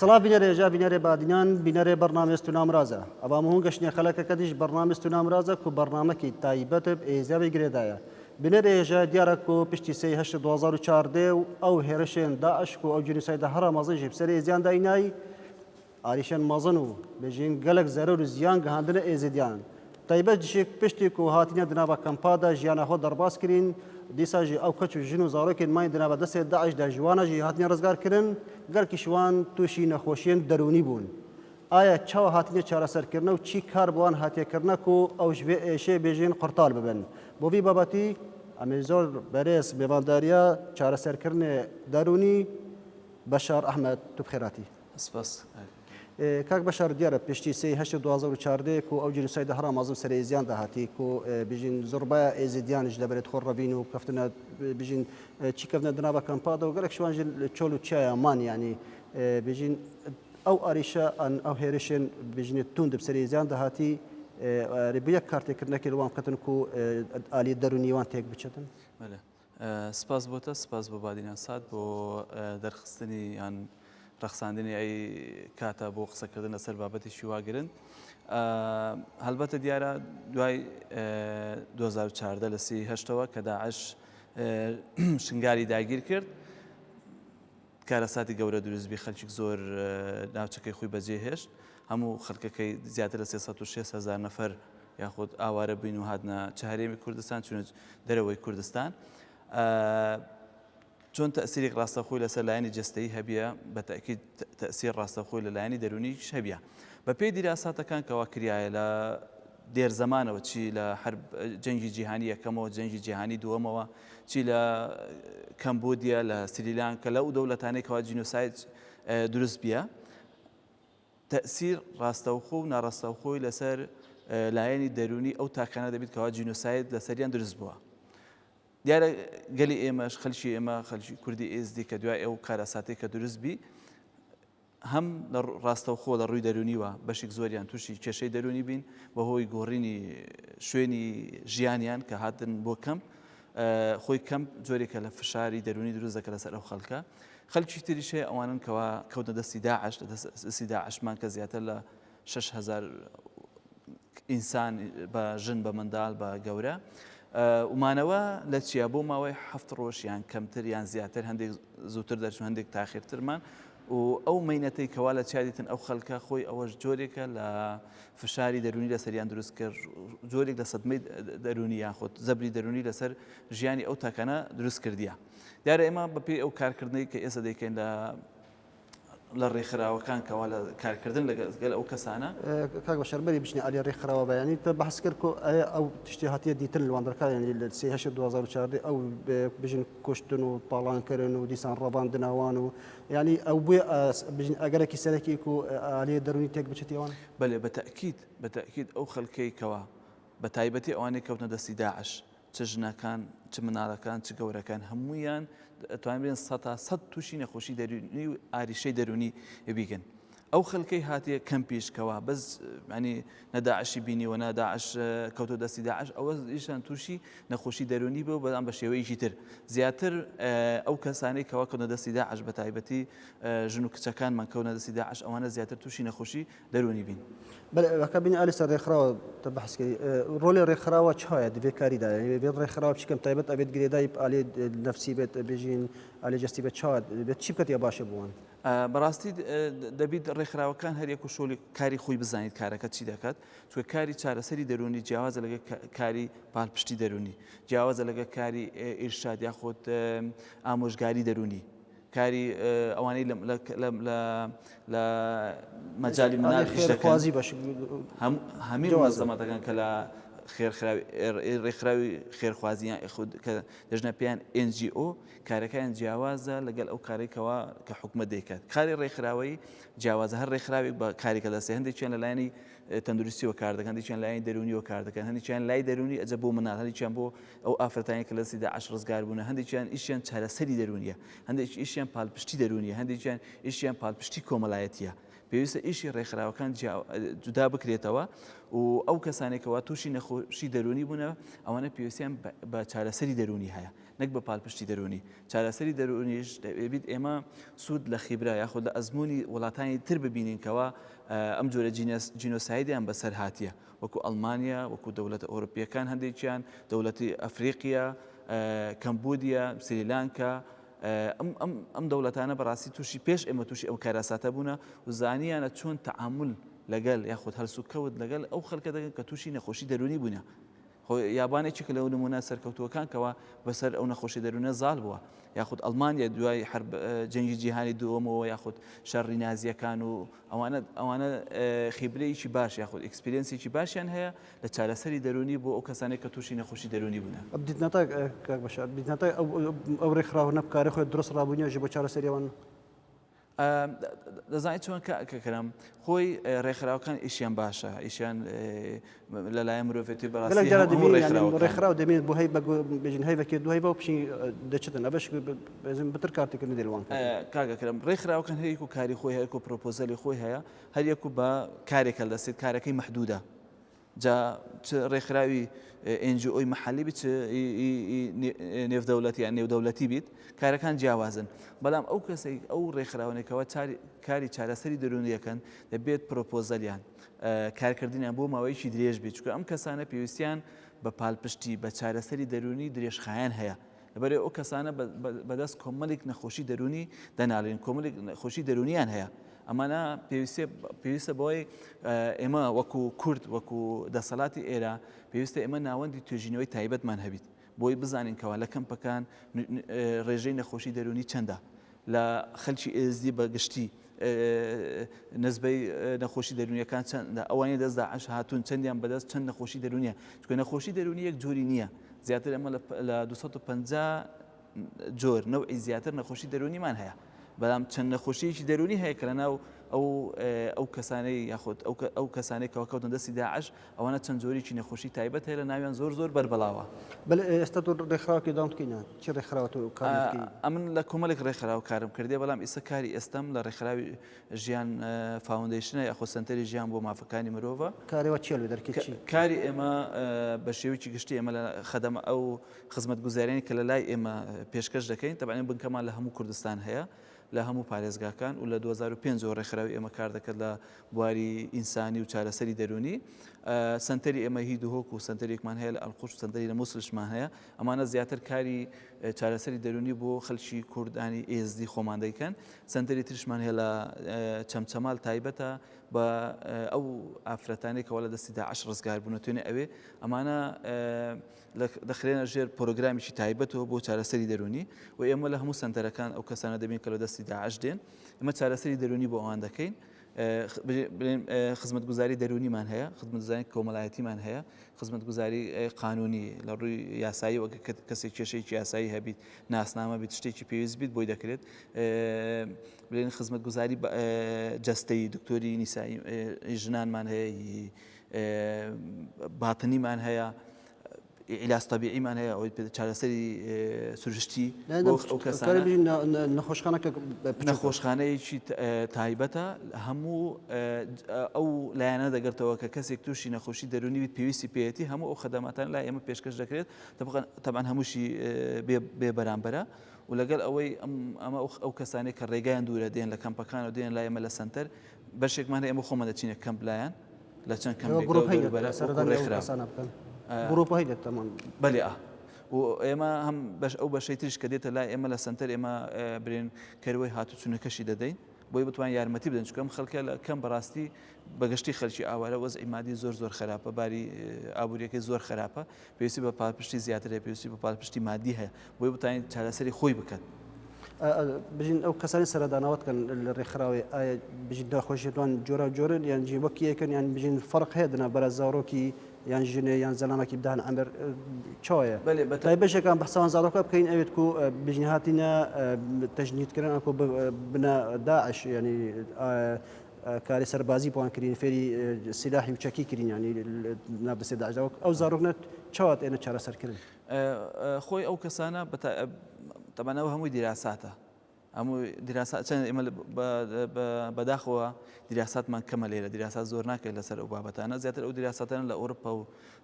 سڵاو بینەرێژا بینەرێ بادینان بینەرێ بەرنامێست و نامرازە ئەوام هەموو گەشتنیە خەلەکە دیش بەرنامێست و نامرازە و بەرنامەکی تایبەتب ئێزاوی گرێدایە بینەرێژە دیارە و پشتی سی هەشت 2014 و ئەو هێرشێن داعشک و ئەو جنوسایدە هەرا مەزنجی بسەری ئێزیان داینایی ئاریشەن مەزن و بژین گەلک زەرەر و زیان گەهاندنە ئێزیدیان تایبەت جشێک پشتێک و هاتینە دنابە کەمپادا ژیانە خۆ دەرباس کرین دیساژی ئەو کەچ و ژن و زارۆکێن مای دنابە دەستێت داعشدا ژوانەژی هاتنە ڕزگارکردن گەرکی شوان تووشی نەخۆشیێن دەرونی بوون ئایا چاوە هاتنە چارەسەرکردنە و چی کار بوان هاتیەکردنەک و ئەو ئێشێ بێژین قورتال ببن بۆ وی بابەتی ئەمێ زۆر بەرێز بێوانداریە چارەسەرکردنێ دەرونی بەشار ئەحمەد تو بخێراتی سپاس کاک بەشار دیارە پشتی سی هەشت 2014 و ئەو جنوسایدە هەرا مازم سەر ئێزیان داهاتی و بژین زۆربایە ئێزیدیانش دەبێت خۆ ڕەبین و کەفتنە بژین چی کەفتنە دنابە کەمپادا و گەلک شوان چۆل و چایەمان ینی بژین ئەو ئاریشە ئەو هێرشێن بژینێت توند بسەر ئێزیان داهاتی ڕێبوویە کارتێکردنەکە وام کەتن و ئالی دەرونیوان تێک بچێتن سپاس بۆتە سپاس بۆ بادینان سات بۆ دەرخستنی یان ڕەخساندنی ئەی کاتە بۆ قسەکردن لەسەر بابەتی شیواگرن هەلبەتە دیارە دوای 2014 لە سی هەشتەوە کە داعش شنگاری داگیر کرد کارەساتی گەورە دروستبی خەلکی زۆر ناوچەکەی خۆی بەجێهێشت هەموو خەڵکەکەی زیاتر لە 306,000 نەفەر یاخود ئاوارە بووین و هاتنە چهارێمی کوردستان چونە دەرەوەی کوردستان چۆن تەسیری ڕاستەخۆی لەسەر لایەنی جەستەیی هەبیە بە تەکید تەسیر ڕاستەخۆی لە لایەنی دەرونیش هەبیە بە پێی دیراساتەکان کەوا کریایە لە دێر زەمانەوە چی لە جەنگی جیهانی یەکەمەوە جەنگی جیهانی دووەمەوە چی لە کەمبۆدیا لە سریلانکە لەو دەوڵەتانەی کەوا جینۆساید دروست بیە تەسیر ڕاستەوخۆ و ناڕاستەوخۆی لەسەر لایەنی دەرونی ئەو تاکانە دەبێت کەوا جینۆساید لەسەریان دروست بووە دیارە گەلی ئێمەش خەلکی ئێمە خەلکی کوردی ئێزدی کە دوای ئەو کارەساتێک کە دروست بی هەم لە ڕاستەوخۆ لە ڕووی دەرونیوە بەشێک زۆریان تووشی کێشەی دەرونی بین بەهۆی گۆڕینی شوێنی ژیانیان کە هاتن بۆ کەم خۆی کەم جۆرێکە لە فشاری دەرونی دروست دەکە لەسەر ئەو خەڵکە خەلکی تریشێ ئەوانن کەوا کەوتە دەستی داعش دەستی داعشمان کە زیاتر لە 6,000 ئینسان بە ژن بە منداڵ بە گەورە ومانەوە لە چیا بۆ ماوەی 7 ڕۆژ یان کەمتر یان زیاتر هەندێک زووتر دەرچوو هەندێک تاخیرترمان و ئەو مەینەتەی کەوا لە چادیتن ئەو خەڵکە خۆی ئەوەش جۆرێکە لە فشاری دەرونی لەسەریان دروست کرد جۆرێک لە سەدمەی دەرونی یان خۆت زەبری دەرونی لەسەر ژیانی ئەو تاکانە دروست کردیە دیارە ئێمە بەپێی ئەو کارکردنەی کە ئێستا دەیکەین لە ڕێکخراوەکان کەوا لە کارکردن لەگەڵ ئەو کەسانە کاک بەشار بەری بچنی ئالی ڕێکخراوە بەیانی تە بەحس کرد ئەو تشتی هاتیە دیتر لەواندەکانی لە سی هەشت 2014 ئەو بژین کوشتن و پاڵانکردن و دیسان ڕەباندناوان و ینی ئەو بووە ئەگەرێکی سەرەکیک و ئالی دەرونی تێک بچێتیوان بەێ بەتەکید ئەو خەڵکەی کەوا بە تایبەتی ئەوانەی کەوتنە دەستی داعش چ ژنەکان چ مناڵەکان چ گەورەکان هەموویان توانبێن 100 تووشی نەخۆشی دەرونی و ئاریشەی دەرونی بیگەن ئەو خەڵکەی هاتیە کەم پێشکەوە بەس ینی نەداعشی بینیوە ناداعش کەوتۆ دەستی داعش ئەوە ئیشان تووشی نەخۆشی دەرونی بوو بەڵام بە شێوەیەکی تر زیاتر ئەو کەسانەی کەوا کەوتە دەستی داعش بە تایبەتی ژن و کچەکانمان کەوتە دەستی داعش ئەوانە زیاتر تووشی نەخۆشی دەرونی بین بەکە بینی ئالی سەر ڕێکخراوە بەحسکەی ڕۆلی ڕێکخراوە چایە دەبێت کاریدا بێت ڕێکخراوە بچکەم تایبەت ئەبێت گرێدای ئالی نەفسی بێت بێژین ئالی جەستی بێت چاوات بێت چی بکات یا باشە بوون بەڕاستی دەبیت ڕێکخراوەکان هەریەک و شۆلی کاری خۆی بزانیت کارەکە چی دەکات چونکە کاری چارەسەری دەرونی جیاوازە لەگە کاری پاڵپشتی دەرونی جیاوازە لەگە کاری ئیرشاد یاخۆت ئامۆژگاری دەرونی کاری ئەوانەی لە مەجای منال خێرخوازی باش هەمین وەزەمەتەکان کە لە ڕێکخراوی خێرخوازیان کە دەژنە پێیان NGO کارەکەیان جیاوازە لەگەڵ ئەو کارێکەوە کە حکومەت دەیکات کاری ڕێکخراوەی جیاوازە هەر ڕێکخراوێک بە کارێکە دەسێ هەندێکیان لە لایەنی تەندروستیەوە کار دەکەن هەندێکیان لایەنی دەرونیەوە کار دەکەن هەندێکیان لای دەرونی ئەجە بۆ مناڵ هەندێکیان بۆ ئەو ئافرەتانی کە لە سیدا عەش ڕزگار بوون هەندێکیان ئیشیان چارەسەری دەرونیە هەندێک ئیشیان پاڵپشتی دەرونیە هەندێکیان ئیشیان پاڵپشتی کۆمەڵایەتیە پێویستە ئیشی ڕێکخراوەکان جودا بکرێتەوە و ئەو کەسانێکەوە تووشی نەخۆشی دەرونی بوونە ئەوانە پێویستیان بە چارەسەری دەرونی هەیە نەک بە پاڵپشتی دەرونی چارەسەری دەرونیش دەبێت ئێمە سوود لە خیبرا یاخود لە ئەزمموی وڵاتانی تر ببینینکەوە ئەم جۆرە جینۆسایدیان بەسەر هاتیە وەکو ئەڵمانیا وەکو دەوڵەتە ئەوروپیەکان هەندێکیان دەوڵەتی ئەفریقیا کەمبودیا سریلانکا ئەم دەوڵەتانە بەڕاستی تووشی پێش ئێمە تووشی ئەو کاراساتە بوونە و زانیانە چۆن تەعامل لەگەڵ یاخود هەلسوکەوت لەگەڵ ئەو خەڵکە دەگەن کە تووشی نەخۆشی دەرونی بوونە یابانێکی کە لەو نمونە سەرکەوتووەکان کەەوە بەسەر ئەو نەخۆشی دەرونە زاڵ بووە یاخود ئەڵمانیا دوای جەنگی جیهانی دووەمەوە یاخود شەڕی نازیەکان و ئەوانە خیبرەیەکی باش یاخود ئەکسپریەنسێکی باشیان هەیە لە چارەسەری دەرونی بۆ ئەو کەسانێک کە تووشی نەخۆشی دەرونی بوونە بدیتنەتە ئەو ڕێکخراوە نەبکارە خۆی درست ڕابوونیێژی بۆ چارەسەریەوەن دەزانیت چۆن کەکەم خۆی ڕێکخراوەکان ئیشیان باشە ئیشیان لەلایەن مرۆڤێتی بەڕاستی ڕێکخراو دەمێت بۆ هەی بێژین هەیڤەکێ دوای بۆ پشی دەچێتن ئەبش بتر کارتێکردن دێوان کاگەکەم ڕێکخراوەکان هەیەک و کاری خۆی هەیەک و پرۆپۆزەلی خۆی هەیە هەریەک و بە کارێکە دەستێت کارەکەی مەحدودە جا ڕێکخراوی ئNGOی محلی بیت نێودەوڵەتی یان نێودەوڵەتی بیت کارەکان جیاوازن بەڵام ئەو کەسەی ئەو ڕێکخراوانێکەوە کاری چارەسەری دەرونیەکەن دەبێت پرۆپۆزەلیان کارکردنیان بۆ ماوەیەکی درێژ بێت چونکە ئەم کەسانە پێویستیان بە پاڵپشتی بە چارەسەری دەرونی درێژخایەن هەیە لەبەرێ ئەو کەسانە بەدەست کۆمەڵێک نەخۆشی دەرونی دەناڵێن کۆمەڵێک نەخۆشی دەرونیان هەیە ئەمانە پێویستە بۆی ئێمە وەکو کورد وەکو دەسەڵاتی ئێرە پێویستە ئێمە ناوەندی توێژینەوەی تایبەتمان هەبیت بۆی بزانینکەوە لە کەمپەکان ڕێژەی نەخۆشی دەرونی چەندە لە خەلکی ئێزدی بەگشتی نسبەی نەخۆشی دەرونیەکان چەندە ئەوانەی دەستدا عەش هاتوون چەندیان بەدەست چەند نەخۆشی دەرونیە چونکە نەخۆشی دەرونی یەک جۆری نییە زیاتر ئەمە لە 250 جۆر نەوعی زیاتر نەخۆشی دەرونیمان هەیە بەڵام چەند نەخۆشیەکی دەرونی هەیە کە لەناو ئەو کەسانەی یاخود ئەو کەسانێک کەوتن دەستی داعش ئەوانە چەند جۆرێکی نەخۆشی تایبەت هەیە لە ناویان زۆر بەربەڵاوە ئێستا ڕێکخراوەکی دامکەینە چی ڕێکخراوەوە ئەمن لە کۆمەڵێک ڕێکخراو کارم کردێ بەڵام ئێستا کاری ئێستام لە ڕێکخراوی ژیان فاوندیشنە یاخۆ سنتەری ژیان بۆ مافەکانی مرۆڤە کارێوە چێ لێ دەرکێتی کاری ئێمە بە شێوەیەکی گشتی ئێمە لە خەدەمە ئەو خزمەتگوزارانی کە لە لای ئێمە پێشکەش دەکەین تەبەن بنکەمان لە هەموو کوردستان هەیە لە هەموو پارێزگاکان و لە 2005 ڕێکخراوی ئێمە کار دەکرد لە بواری ئینسانی و چارەسەری دەرونی سنتەری ئێمە هی دوهۆک و سنتەرێکمان هەیە لە ئەلقوش سنتەری لە مووسڵشمان هەیە ئەمانە زیاتر کاری چارەسەری دەرونی بۆ خەڵکی کوردانی ئێزدی خۆمان دەیکەن سنتەری ترشمان هەیە لە چەمچەماڵ تایبەتە بە ئەو ئافرەتانێکەوە لە دەستی داعش ڕزگار بوون توێنێ ئەوێ ئەمانە دەخرێنە ژێر پرۆگرامیشی تایبەتەوە بۆ چارەسەری دەرونی و ئێمە لە هەموو سنتەرەکان ئەو کەسانە دەبین کە لە دەستی داعش دێن ئێمە چارەسەری دەرونی بۆ ئەوان دەکەین خزمەتگوزاری دەرونیمان هەیە خزمەتگوزاری کۆمەڵایەتیمان هەیە خزمەتگوزاری قانونی لە ڕووی یاسایی وەک کەسێک کێشەیەکی یاسایی هەبیت ناسنامە بیت شتێکی پێویست بیت بۆی دەکرێت بڵێن خزمەتگوزاری جەستەی دکتۆری نیسایی ژنانمان هەیە باتنیمان هەیە علاج طبیعیمان هەیە ئەوەی چارەسەری سروشتی ئەو کەسانە نەخۆشخانەیەکی تایبەتە هەموو ئەو لایەنە دەگرتەوە کە کەسێک تووشی نەخۆشی دەرونی بیت پێویستی پێەتی هەموو ئەو خەدەماتان لای ئێمە پێشکەش دەکرێت تەبعاً هەمووشی بێ بەرامبەرە و لەگەڵ ئەوەی ئەمە ئەو کەسانێک کە ڕێگایان دوورە دێن لە کەمپەکان و دێن لای ئێمە لە سنتەر بەشێکمان هەیە ئێمە خۆمە دەچینە کەمپ لایەن لە چەند گروپ هەیە تەمان بەێ و ئێمە هەم ئەو بەشەی تریش کە دێتە لای ئێمە لە سنتەر ئێمە برێن کەروەی هاتوچوونەکەشی دەدەین بۆی بتوان یارمەتی بدەن چکەم خەڵکە لە کەم بەڕاستی بەگشتی خەلکی ئاوارە وەزعی مادی زۆر خراپە باری ئابوووریەکەی زۆر خراپە پێویستی بە پاڵپشتی زیاتر هەیە پێویستی بە پاڵپشتی مادی هەیە بۆی بتوانین چارەسەری خۆی بکەن بژین ئەو کەسانی سەرداناوەتکەن لە ڕێکخراوی ئایا بژین داخۆشیێتوان جۆرە یان جی وەکیەکەن یان بژین فەرق هەیە دنا بەرە زاڕۆکی یان ژنێ یان زەلامەکی بدان ئەمبەر چۆیە تای بەشێکان بەسەوان زاڕۆکە بکەین ئەوێت و بژین هاتینە تەژنیدکردن ئەکۆ بنە داعش ینی کاری سەربازی بۆیان کردین فێری سلاحی و چەکی کردین ینی نابەسێ داعشدا ئەو زاڕۆکنە چاوات ئێنە چارەسەرکردن خۆی ئەو کەسانە تەبەنەوە هەمووی دیراساتە هەموو دیراسات چەند ئێمە بەداخەوە دیراساتمان کەمە لێرە دیراسات زۆر ناکەێت لەسەر ئەو بابەتانە زیاتر ئەو دیراساتانە لە ئەوروپا و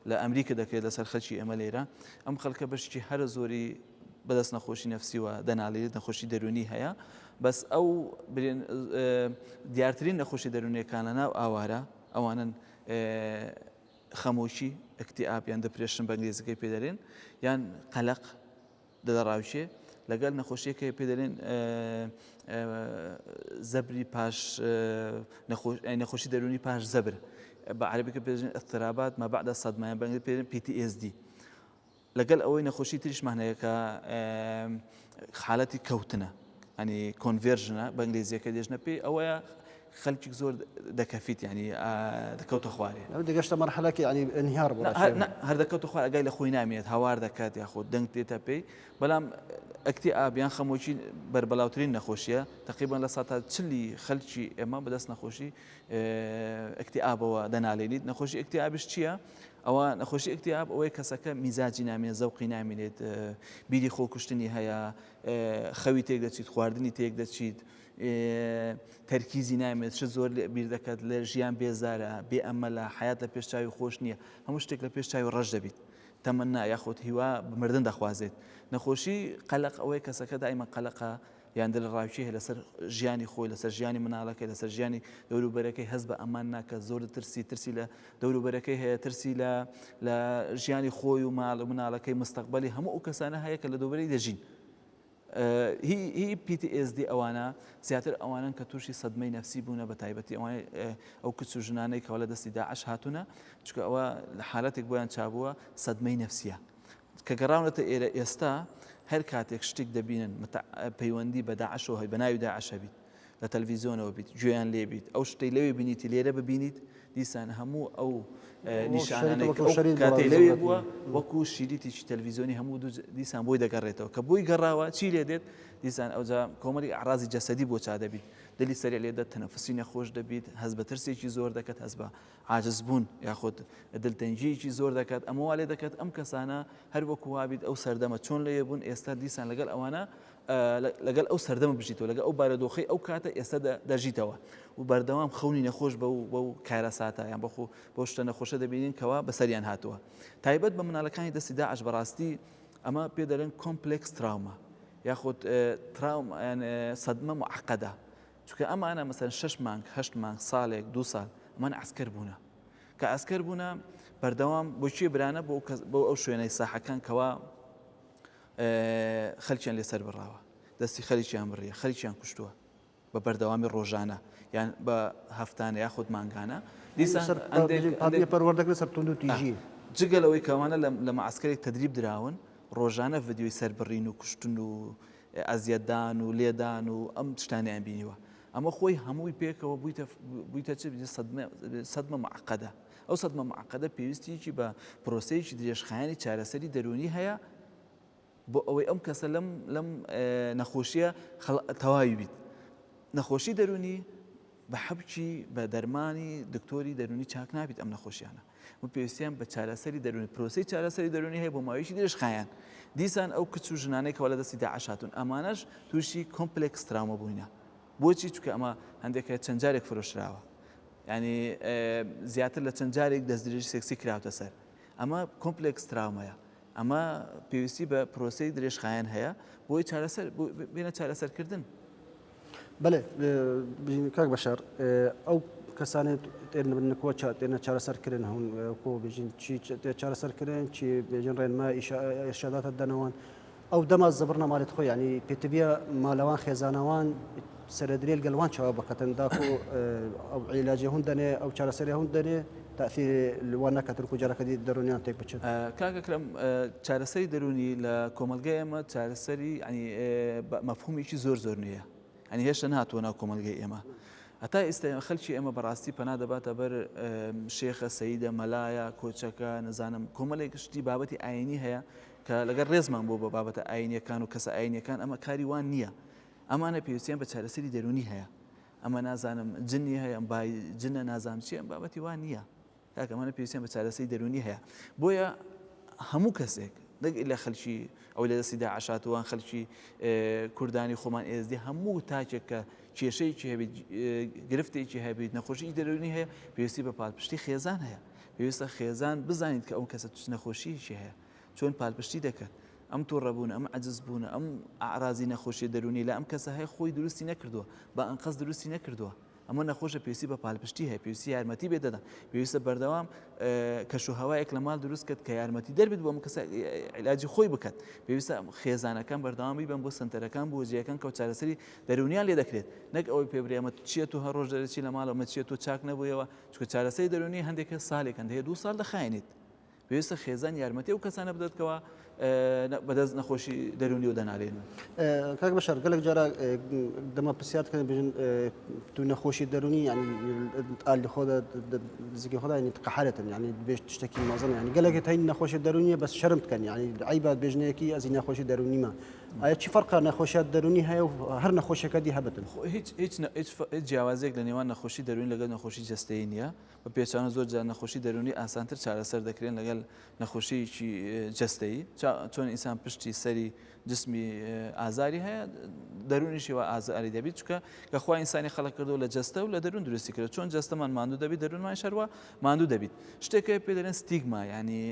لە ئەمریکا دەکرێت لەسەر خەڵکی ئێمە لێرە ئەم خەڵکە بەشتی هەرە زۆری بەدەست نەخۆشی نەفسیوە دەنالێت نەخۆشی دەرونی هەیە بەس ئەو دیارترین نەخۆشی دەرونیەکانە ناو ئاوارە ئەوانن خەمۆشی ئەکتئاب یان دەپرێشن بە ئەنگلیزیەکەی پێدەرێن یان قەلق دەدەڕاوشێ لەگەڵ نەخۆشیەکە پێدەرێن زەبری پاش نەخۆشی دەرونی پاش زەبر بە عەرەبیکە پێدەرێن ئەضطرابات ما بعد الصدمە یان بە ئەنگلیزی پێدەرێن PTSD لەگەڵ ئەوەی نەخۆشی تریشمان هەیە کە حالەتی کەوتنە ینی کۆنڤێرژنە بە ئەنگلیزیەکە دێژنە پێی ئەوەیە خەلکی زۆر دەکەفیت ینی دەکەوتە خوارێ دەگەشتە مەرحەلەکی ینی ئەنهیار بوو هەر دەکەوتە خوار ئەگای لە خۆی نامێت هاوار دەکات یاخۆ دەنگ دێتە پێی بەڵام ئەکتئاب خەمۆکی بەربەلاوترین نەخۆشیە تقریبان لە 40 خەلکی ئێمە بەدەست نەخۆشی ئەکتئابەوە دەنالێنیت نەخۆشی ئەکتئابش چییە؟ ئەوە نەخۆشی ئەکتئاب ئەوەی کەسەکە میزاجی نامێت زەوقی نامێنێت بیری خۆکوشتنی هەیە خەوی تێک دەچیت خواردنی تێک دەچیت تەرکیزی نامێت چ زۆر بیر دەکات لە ژیان بێزارە بێ ئەمەلە حیات لە پێشچاوی خۆش نییە هەموو شتێک لە پێشچاوی ڕەش دەبیت تەمەنا یاخۆت هیوا بمردن دەخوازێت نەخۆشی قەلق ئەوەی کەسەکە دائیمەن قەلقە یان دڵڕاوچی هەیە لەسەر ژیانی خۆی لەسەر ژیانی مناڵەکەی لەسەر ژیانی دەوروبەرەکەی هەست بە ئەمان ناکە زۆر ترسی لە دەوروبەرەکەی هەیە ترسی لە ژیانی خۆی و ماڵ و مناڵەکەی مستەقبەلی هەموو ئەو کەسانە هەیە کە لە دەوروبەری دەژین هی PTSD ئەوانە زیاتر ئەوانن کە تووشی سەدمەی نەفسی بوونە بە تایبەتی ئەوانەی ئەو کچ و ژنانەی کەوا لە دەستی داعش هاتوونە چکە ئەوە لە حالەتێک بۆیان چابووە سەدمەی نەفسیە کە گەڕاونەتە ئێرە ئێستا هەر کاتێک شتێک دەبینن پەیوەندی بە داعشەوە هەی بە ناوی داعشە بیت لە تەلڤیزیۆنەوە بیت گوێیان لێ بیت ئەو شتەی لەوێ بینیتی لێرە ببینیت دیسان هەموو ئەو نیشانانەی کاتێ لەوێ بووە وەکو شیریتیی تەلڤیزیۆنی هەموو دیسان بۆی دەگەڕێتەوە کە بۆی گەڕاوە چی لێ دێت دیسان ئەوجا کۆمەڵی ئەعرازی جەسەدی بۆ چا دەبیت دلی سەرێ لێ دەت تەنەفسی نەخۆش دەبیت هەست بە ترسێکی زۆر دەکات هەست بە عاجزبوون یاخود دڵتەنجیەکی زۆر دەکات ئەمەوا لێ دەکات ئەم کەسانە هەر وەکو وابیت ئەو سەردەمە چۆن لێ بوون ئێستا دیسان لەگەڵ ئەوانە لەگەڵ ئەو سەردەمە بژیتەوە لەگەڵ ئەو بارەدۆخەی ئەو کاتە ئێستا دەژیتەوە و بەردەوام خەونی نەخۆش بەو کارە ساتە یان بەخۆ بەو شتە نەخۆشە دەبینین کەوا بەسەریان هاتووە تایبەت بە مناڵەکانی دەستی داعش بەڕاستی ئەمە پێ دەڵێن کۆمپلێکس تراومە یاخود تراوم سەدمە معقەدە چونکە ئەمانە مەسەن 6 مانگ 8 مانگ ساڵێک 2 ساڵ ئەمان عسکەر بوونە کە ئەسکەر بوونە بەردەوام بۆچی برانە بۆ ئەو شوێنەی ساحەکان کەوا خەلکیان لێسەر بڕاوە دەستی خەریکیان بڕیە خەریکیان کوشتووە بە بەردەوامی ڕۆژانە یان بە هەفتانە یاخود مانگانە دیسان پەروەردەکرێت سەر توند و تیژی جگەلەوەی کەوانە لە مەعسکەرێک تەدریب دراون ڕۆژانە ڤیدیۆی سەربڕین و کوشتن و ئەزیەتدان و لێدان و ئەم شتانیان بینیوە ئەمە خۆی هەمووی پێکەوە بوویتە چ سەدمە معقەدە ئەو سەدمە معقەدە پێویستیکی بە پرۆسەیەکی درێژخایانی چارەسەری دەرونی هەیە بۆ ئەوەی ئەم کەسە لەم نەخۆشیە تەواوی بیت نەخۆشی دەرونی بە حەبکی بە دەرمانی دکتۆری دەرونی چاک نابیت ئەم نەخۆشیانە و پێویستیان بە چارەسەری دەرونی پرۆسی چارەسەری دەرونی هەیە بۆ ماوەیەکی درێژخایان دیسان ئەو کچ و ژنانەی کەوا لە دەستی داعش هاتوون ئەمانەش تووشی کۆمپلێکس تراومە بووینە بۆچی چونکە ئەمە هەندێکە چەند جارێک فرۆشراوە ینی زیاتر لە چەند جارێک دەستدرێژی سێکسی کراوتە سەر ئەمە کۆمپلێکس تراومەیە ئەمە پێویستی بە پرۆسی درێژخایان هەیە بۆی بێنە چارەسەرکردن بەێ کاک بەشار ئەو کەسانێت نکوە تێنە چارەسەرکردن هەون کۆ بژین چی چارەسەرکردن چی بێژین ڕێنما ئێشاداتە دەنەوەن ئەو دەما زەبڕ نەمالێت خۆی ینی پێتەبیە ماڵەوان خێزانەوان سەردرێل گەلوان چاوە بەکەتەندا ئەو عیلاجی هەون دەنێ ئەو چارەسەری هەون دەنێ تاثیر لەوان ناکاتن و جارەکە دەرونیان تێک بچێت کاکەکرم چارەسەری دەرونی لە کۆمەلگای ئێمە چارەسەری مەفهومێکی زۆر نییە ئەنی هێشتا نهاتووە ناو کۆمەلگای ئێمە هەتا ئێستا خەلکی ئێمە بەڕاستی پەنا دەباتە بەر شێخە سەیدە مەلایە کۆچەکە نەزانم کۆمەڵێک شتی بابەتی ئاینی هەیە کە لەگەر ڕێزمان بۆ بە بابەتە ئاینیەکان و کەسە ئاینیەکان ئەمە کاری وان نییە ئەمانە پێویستیان بە چارەسەری دەرونی هەیە ئەمە نازانم جنی هەیە ئەم بای جنە نازانم چی ئەم بابەتی وان نییە کاکە ئەمانە پێویستیان بە چارەسەری دەرونی هەیە بۆیە هەموو کەسێک نەک لە خەلکی ئەو لە دەستی داعشاتوان خەلکی کوردانی خۆمان ئێزدی هەموو تاکێک کە کێشەیەکی هەبێت گرفتێکی هەبێت نەخۆشی دەرونی هەیە پێویستی بە پاڵپشتی خێزان هەیە پێویستە خێزان بزانیت کە ئەو کەسە نەخۆشیشی هەیە چۆن پاڵپشتی دەکات ئەم تووڕەبوون ئەم عەجز بوون ئەم ئاعرازی نەخۆشی دەرونی لە ئەم کەسە هەیە خۆی دروستی نەکردووە بە ئەنقەس دروستی نەکردووە ئەمە نەخۆشە پێویستی بە پاڵپشتی هەیە پێویستی یارمەتی بێ دەدا پێویستە بەردەوام کەشوهەوایەک لە ماڵ دروست کرد کە یارمەتی دەربێت بۆ ئەم کەسە عیلاجی خۆی بکات پێویستە خێزانەکان بەردەوامی بن بۆ سنتەرەکان بۆ جێیەکان کە چارەسەری دەرونیان لێ دەکرێت نەک ئەوەی پێبرێمە چیە و هەر ڕۆژ دەرەچی لە ماڵەوە چیە و چاک نەبوویەوە چکە چارەسەری دەرونی هەندێک ساڵێک هەیە 2 ساڵ دەخاینیت پێویستە خێزان یارمەتی ئەو کەسانە بدەتکەوە بەدەست نەخۆشی دەرونی و دەنالێن کاک بەشار گەلێک جارە دەما پرسیارکردن بژن تو نەخۆشی دەرونی ینی ئالی خۆدا زیگی خۆدا ینی قەحەرەتن ینی بێش تشتێکی مازن ینی گەلێکت هەین نەخۆشی دەرونیە بەس شەرم بکەن ینی عیبات بێژنەیەکی ئەزی نەخۆشی دەرونیمە ئایا چی فەرقا نەخۆشیات دەرونی هەیە و هەر نەخۆشیەکە دی هەبتن هیچ جیاوازێک لە نێوان نەخۆشی دەرونی لەگەڵ نەخۆشی جەستەیی نییە بە پێچانە زۆر جار نەخۆشی دەرونی ئاسانتر چارەسەر دەکرێن لەگەڵ نەخۆشیی جەستەیی چۆن ئینسان پشتی سەری جسمی ئازاری هەیە دەرونیشیوە ئازاری دەبیت چکە کە خوا ئینسانی خەڵق کردو لە جەستە و لە دەرون دروستی کرد چۆن جەستەمان ماندوو دەبیت دەرونمان شەروە ماندوو دەبیت شتێکە پێ دەڵێن ستیگما ینی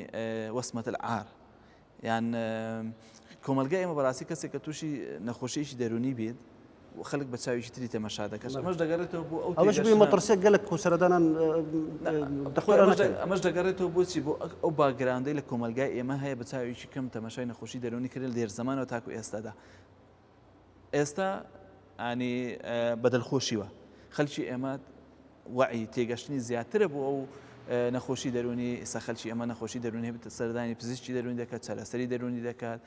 وەسمەتە العار یان کۆمەلگای ئێمە بەڕاستی کەسێک کە تووشی نەخۆشییشی دەرونی بێت خەڵک بە چاویشی تری تەماشا دەکەن ئەمەش دەگەڕێتەوە بۆ ئەوەش بووی مەترسێک گەلک کوسەردانان ئەمەش دەگەڕێتەوە بۆچی بۆ ئەو باگراندەی لە کۆمەلگای ئێمە هەیە بە چاویشی کەم تەماشای نەخۆشی دەرونی کرد لێر زمانەوە تاکو ئێستادا ئێستا ئانی بەدڵخۆشیوە خەلکی ئێمە وعی تێگەشتنی زیاترە بۆ ئەو نەخۆشی دەرونی ئێستا خەلکی ئەمە نەخۆشی دەرونی بێت سەردانی پزیشکی دەرونی دەکات چارەسەری دەرونی دەکات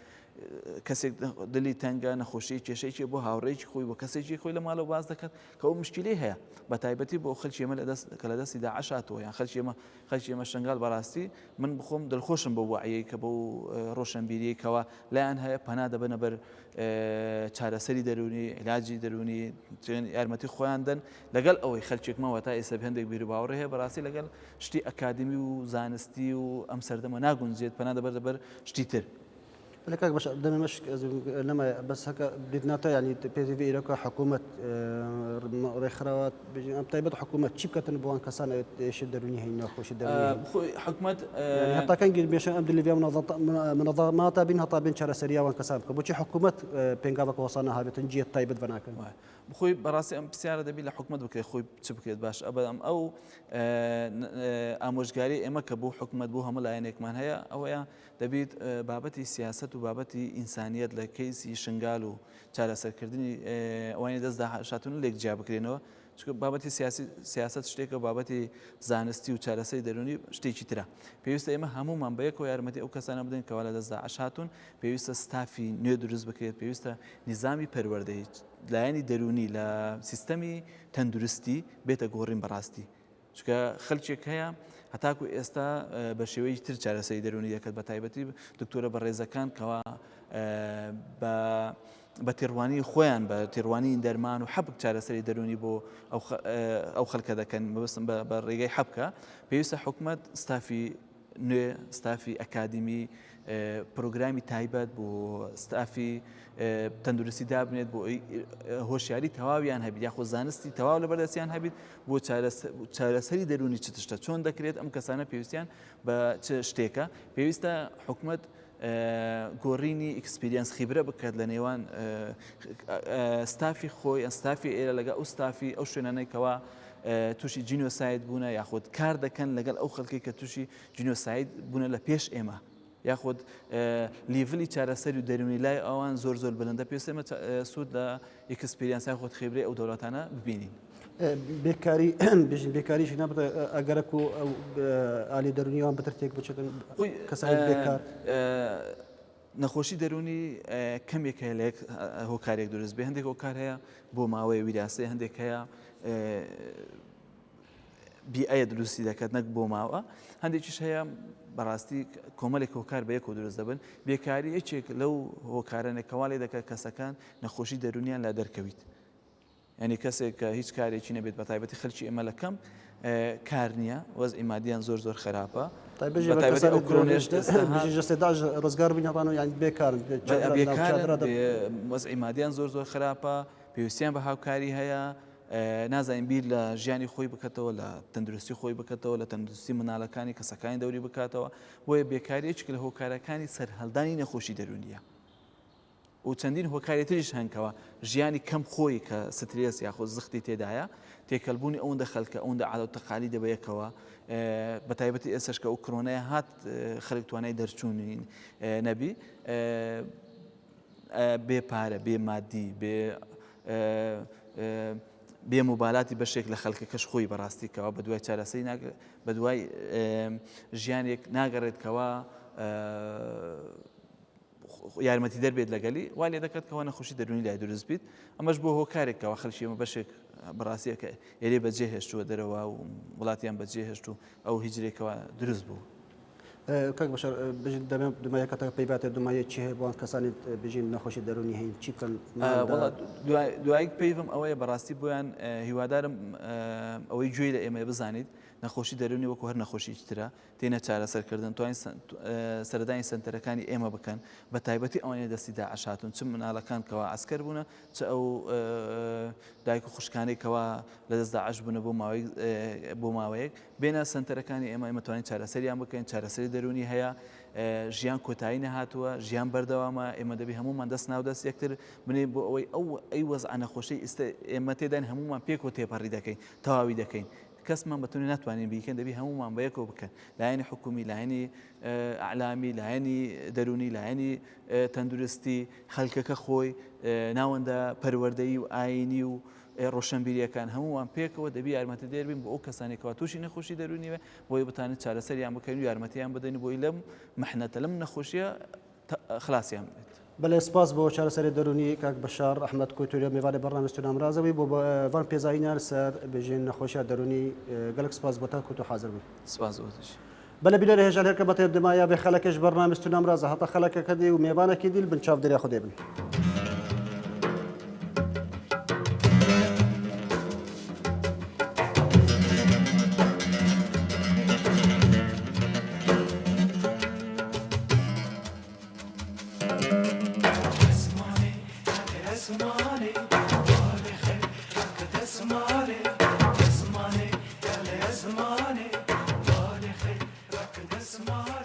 کەسێک دلی تەنگە نەخۆشی کێشەیەکی بۆ هاوڕێکی خۆی بۆ کەسێکی خۆی لە ماڵەوە باز دەکات کە ئەو مشکلەی هەیە بە تایبەتی بۆ خەلکی ئێمە کە لە دەستی داعشاتەوە یان خەلکی ئێمە شنگال بەڕاستی من بخۆم دڵخۆشم بە وعیەی کە بۆ ڕۆشنبیریەکەوە لایەن هەیە پەنا دەبنە بەر چارەسەری دەرونی علاجی دەرونی یارمەتی خۆیان دەن لەگەڵ ئەوەی خەلکێکمەوە تا ئێستا هەندێک بیر باوەڕێ هەیە بەڕاستی لەگەڵ شتی ئەکادمی و زانستی و ئەم سەردەمە ناگونجێت پەنا دەبەر شتی تر لكاك باش دمشق لما بس هكا بدناتا يعني بي تي في إيركا حكومة رخروات طيبة حكومة تشيبكة بوان كسان ايش الدروني هي ناخوش الدروني حكومة يعني حتى كان قد بيش أمد اللي فيها منظمات بينها طابين شارع سريع وان كسان كبوشي حكومة بينقابك وصلنا بتنجية طيبة بناكن بخوي براسي ام بسيارة دبي لحكومة بكري خوي تشبكت باش أبدا أو ئامۆژگاری ئێمە کە بۆ حکومت بۆ هەموو لایەنێکمان هەیە ئەوەیە دەبێت بابەتی سیاست و بابەتی ئینسانیەت لە کەیسی شنگال و چارەسەرکردنی ئەوانی دەستداهاتون لێک جیا بکرێنەوە چکە بابەتی سیاست شتێکە بابەتی زانستی و چارەسەری دەرونی شتێکی ترە پێویستە ئێمە هەمومان بەیەکەوە یارمەتی ئەو کەسانە بدەین کەوا لە دەستداعش هاتوون پێویستە ستافی نوێ دروست بکرێت پێویستە نیزامی پەروەردەی لایەنی دەرونی لە سیستەمی تەندروستی بێتە گۆڕین بەڕاستی چکە خەلکێک هەیە هەتاکو ئێستا بە شێوەیەکی تر چارەسەری دەرونی دەکات بە تایبەتی دکتۆرە بەڕێزەکان کەوا بە تێڕوانی خۆیان بە تێڕوانی دەرمان و حەبک چارەسەری دەرونی بۆ ئەو خەڵکە دەکەن بەبستن بە ڕێگەی حەبکە پێویستە حکومەت ستافی نوێ ستافی ئەکادمی پرۆگرامی تایبەت بۆ ستافی تەندروستی دابنێت بۆ هۆشیاری تەواویان هەبیت یاخۆ زانستی تەواو لە بەردەستیان هەبیت بۆ چارەسەری دەرونی چ تشتە چۆن دەکرێت ئەم کەسانە پێویستیان بە چ شتێکە پێویستە حکومەت گۆڕینی ئەکسپریانس خیبرە بکات لە نێوان ستافی خۆی ئەستافی ئێرە لەگە ئەو ستافی ئەو شوێنانەیەکەوە تووشی جینۆساید بوونە یاخود کار دەکەن لەگەڵ ئەو خەڵکی کە تووشی جینۆساید بوونە لە پێش ئێمە یاخود لیڤلی چارەسەری و دەرونی لای ئەوان زۆر بلندە پێویستە ئێمە سوود لە ئەکسپریانسای خۆت خیبرەی ئەو دەوڵاتانە ببینین بێکاری بێژین بێکاریش نابێت ئەگەرەک و ئەو ئالی دەرونیوان بەتر تێک بچێتن کەسانی بێکار نەخۆشی دەرونی کەمێک هەیە لە هۆکارێک دروست بێ هەندێک هۆکار هەیە بۆ ماوەی ویراسی هەندێک هەیە بیئەیە دروستی دەکات نەک بۆ ماوە هەندێکیش هەیە بەڕاستی کۆمەڵێک هۆکار بە یەکەوە دروست دەبن بێکاری یەکێک لەو هۆکارانێکەوا لێ دەکات کەسەکان نەخۆشی دەرونیان لا دەرکەویت ینی کەسێک کە هیچ کارێکی نەبێت بە تایبەتی خەلکی ئێمە لە کەم کار نییە وەزعی مادیان زۆر خراپە ڕزگار بینێڕان و یان بێکارن وەزعی مادیان زۆر خراپە پێویستیان بە هاوکاری هەیە نازانین بیر لە ژیانی خۆی بکەتەوە لە تەندروستی خۆی بکەتەوە لە تەندروستی مناڵەکانی کەسەکانی دەوری بکاتەوە بۆیە بێکاریەک لە هۆکارەکانی سەرهەڵدانی نەخۆشی دەرونیە و چەندین هۆکارێتریش هەنکەوە ژیانی کەم خۆی کە سترێس یاخۆ زختی تێدایە تێکەلبوونی ئەوەندە خەلکە ئەوەندە عادەت و تەقالی دەبەیەکەوە بە تایبەتی ئێستش کە ئەو کڕۆنەیە هات خەڵک توانای دەرچوونین نەبی بێ پارە بێ مادی بێ مۆبالاتی بەشێک لە خەڵکەکەش خۆی بەڕاستیکەوە بە دوای چارەسەری بە دوای ژیانێک ناگەڕێتکەوە یارمەتی دەربێت لەگەلی وای لێ دەکات کەەوە نەخۆشی دەرونی لای دروست بیت ئەمەش بۆ هۆکارێکەوە خەلکی ئەمە بەشێک بەڕاستیەکە ئێرێ بەجێ هێشتووە دەرەوە و وڵاتیان بەجێ هێشت و ئەو هیجرێکەوە دروست بوو. کاک بەشەر بژین دەمێ دومایە کاتەکە پەیواتێ دومایە چی هەیە بۆوان کەسانی بژین نەخۆشی دەرونی هەین چی بکەن دوای پێیوم ئەوەیە بەڕاستی بۆیان هیوادارم ئەوەی گوێی لە ئێمە بزانیت نەخۆشی دەرونی وەکو هەر نەخۆشی ترە تێنە چارەسەرکردن توانین سەردانی سنتەرەکانی ئێمە بکەن بە تایبەتی ئەوانێ دەستی داعش هاتوون چ مناڵەکان کەوا ئەسکەر بوونە چ ئەو دایک و خوشکانێکەوە لە دەست داعش بوونە بۆ ماوەیەک بێنە سنتەرەکانی ئێمە توانین چارەسەریان بکەین چارەسەری دەرونی هەیە ژیان کۆتایی نەهاتووە ژیان بەردەوامە ئێمە دەبی هەمومان دەست ناودەست یەکتر بنێ بۆ ئەوەی ئەی وەزع نەخۆشی ئێمە تێدان هەمومان پێکەوە تێپەڕی دەکەین تەواوی دەکەین کەسمان بەتونی ناتوانین بیکەن دەبی هەمومان بەیەکەوە بکەن لایەنی حکومی لایەنی ئەعلامی لایەنی دەرونی لایەنی تەندروستی خەلکەکە خۆی ناوەندە پەروەردەیی و ئاینی و ڕۆشنبیریەکان هەمووان پێکەوە دەبی یارمەتە دێربین بۆ ئەو کەسانێکەوە تووشی نەخۆشی دەرونیوە بۆی بتانێت چارەسەریان بکەین و یارمەتیان بدەین بۆی لەم مەحنەتە لەم نەخۆشیە خلاصیان بێت. بەڵێ سپاس بۆ چارەسەری دەرونی کاک بەشار ئەحمەد کۆیتۆریە میوانی بەرنامەی نامرازەوەی بۆ ڤان پێزانیان سەر بژین نەخۆشیە دەرونی گەلک سپاس بۆ تا کوتو حاضر بووی. سپاس بۆتش. بەلە بینەرە هێژان هەرکە بەتێ دمایە بێ خەلەکەش بەرنامەی نامرازە هەتا خەلەکەکە دی و میوانێکی دیل بن چاودێری خودێ بن.